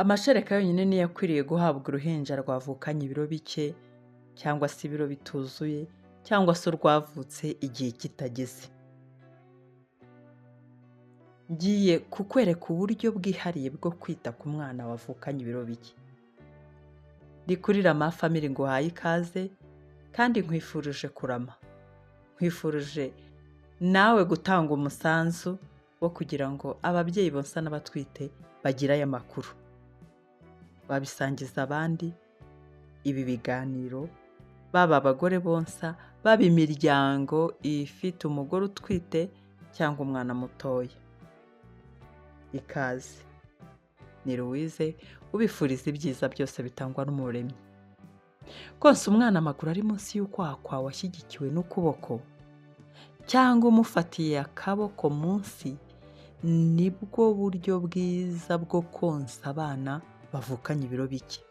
Amashereka yonyine niyo akwiriye guhabwa uruhinja rwavukanye ibiro bike cyangwa se ibiro bituzuye cyangwa se urwavutse igihe kitageze. Ngiye kukwereka uburyo bwihariye bwo kwita ku mwana wavukanye ibiro bike. Ndi kuri Rama Family nguhaye ikaze kandi nkwifurije kurama. Nkwifurije nawe gutanga umusanzu wo kugira ngo ababyeyi bonsa n'abatwite bagire aya makuru. Babisangiza abandi ibi biganiro, baba abagore bonsa, baba imiryango ifite umugore utwite cyangwa umwana mutoya. Ikaze. Ni Louise ubifuriza ibyiza byose bitangwa n'Umuremyi. Konsa umwana amaguru ari munsi y'ukwaha kwawe ashyigikiwe n'ukuboko cyangwa umufatiye akaboko munsi, nibwo buryo bwiza bwo konsa abana bavukanye ibiro bike.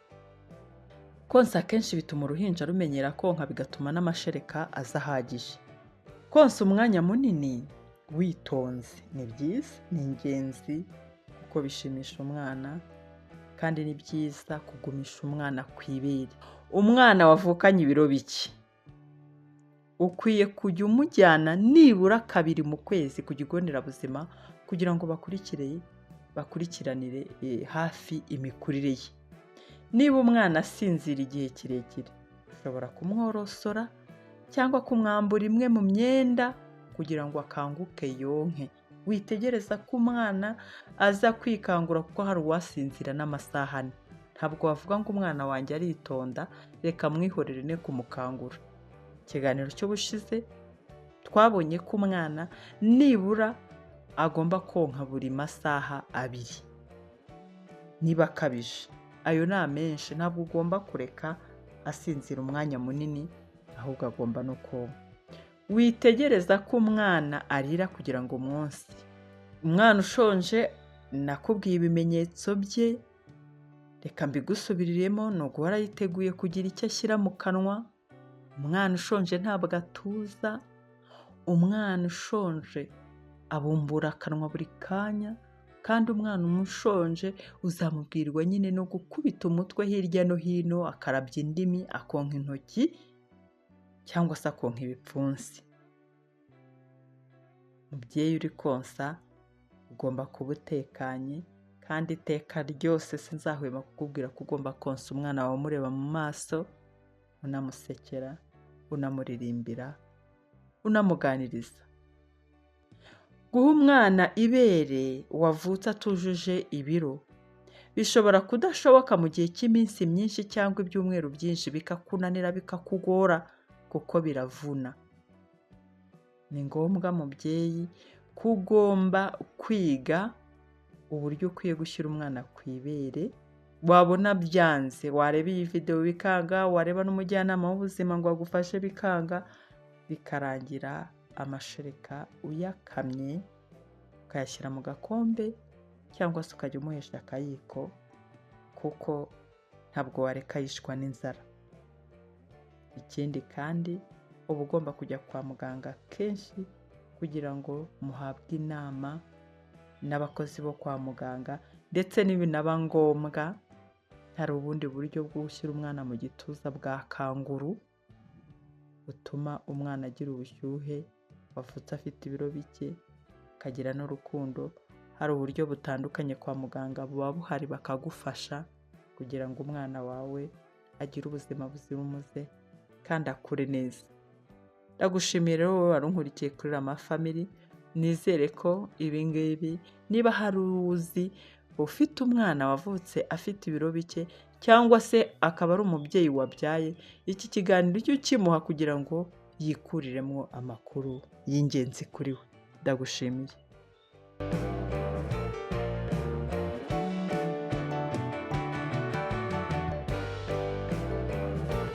Konsa akenshi bituma uruhinja rumenyera konka, bigatuma n'amashereka aza ahagije. Konsa umwanya munini witonze ni byiza, ni ingenzi kuko bishimisha umwana kandi ni byiza kugumisha umwana ku ibere. Umwana wavukanye ibiro bike ukwiye kujya umujyana nibura 2 mu kwezi ku kigo nderabuzima kugira ngo bakurikiranire hafi imikurire ye. Niba umwana asinzira igihe kirekire, ushobora kumworosora cyangwa kumwambura imwe mu myenda kugira ngo akanguke yonke. Witegereza ko umwana aza kwikangura kuko hari uwasinzira n'amasaha 4. Ntabwo wavuga ngo umwana wanjye aritonda, reka mwihorere ne kumukangura. Ikiganiro cy'ubushize twabonye ko umwana nibura agomba konka buri masaha 2. Niba akabije, ayo ni amenshi, ntabwo ugomba kureka asinzira umwanya munini, ahubwo agomba no konka. Witegereza ko umwana arira kugira ngo umwonse. Umwana ushonje, nakubwiye ibimenyetso bye, reka mbigusubiriremo, ni uguhora yiteguye kugira icyo ashyira mu kanwa. Umwana ushonje ntabwo atuza. Umwana ushonje abumbura akanwa buri kanya, kandi umwana umushonje uzamubwirwa nyine no gukubita umutwe hirya no hino, akarabya indimi, akonka intoki cyangwa se akonka ibipfunsi. Mubyeyi uri konsa ugomba kuba utekanye, kandi iteka ryose sinzahwema kukubwira ko ugomba konsa umwana wawe umureba mu maso, unamusekera, unamuririmbira, unamuganiriza. Guha umwana ibere wavutse atujuje ibiro bishobora kudashoboka mu gihe cy'iminsi myinshi cyangwa ibyumweru byinshi, bikakunanira, bikakugora kuko biravuna. Ni ngombwa mubyeyi ko ugomba kwiga uburyo ukwiye gushyira umwana ku ibere. Wabona byanze, wareba iyi video bikanga, wareba n'umujyanama w'ubuzima ngo agufashe bikanga, bikarangira amashereka uyakamye ukayashyira mu gakombe cyangwa se ukajya umuhesha akayiko, kuko ntabwo wareka yishwa n'inzara. Ikindi kandi uba ugomba kujya kwa muganga kenshi kugira ngo muhabwe inama n'abakozi bo kwa muganga, ndetse n'ibinaba ngombwa hari ubundi buryo bwo gushyira umwana mu gituza bwa kanguru butuma umwana agira ubushyuhe, wavutse afite ibiro bike, akagira n'urukundo. Hari uburyo butandukanye kwa muganga buba buhari bakagufasha kugira ngo umwana wawe agire ubuzima buzira umuze kandi akure neza. Ndagushimiye rero wowe wari unkurikiye kuri Rama Family. Nizere ko ibi ngibi, niba hari uzi ufite umwana wavutse afite ibiro bike cyangwa se akaba ari umubyeyi wabyaye, iki kiganiro ujye ukimuha kugira ngo yikuriremo amakuru y'ingenzi kuri we. Ndagushimiye.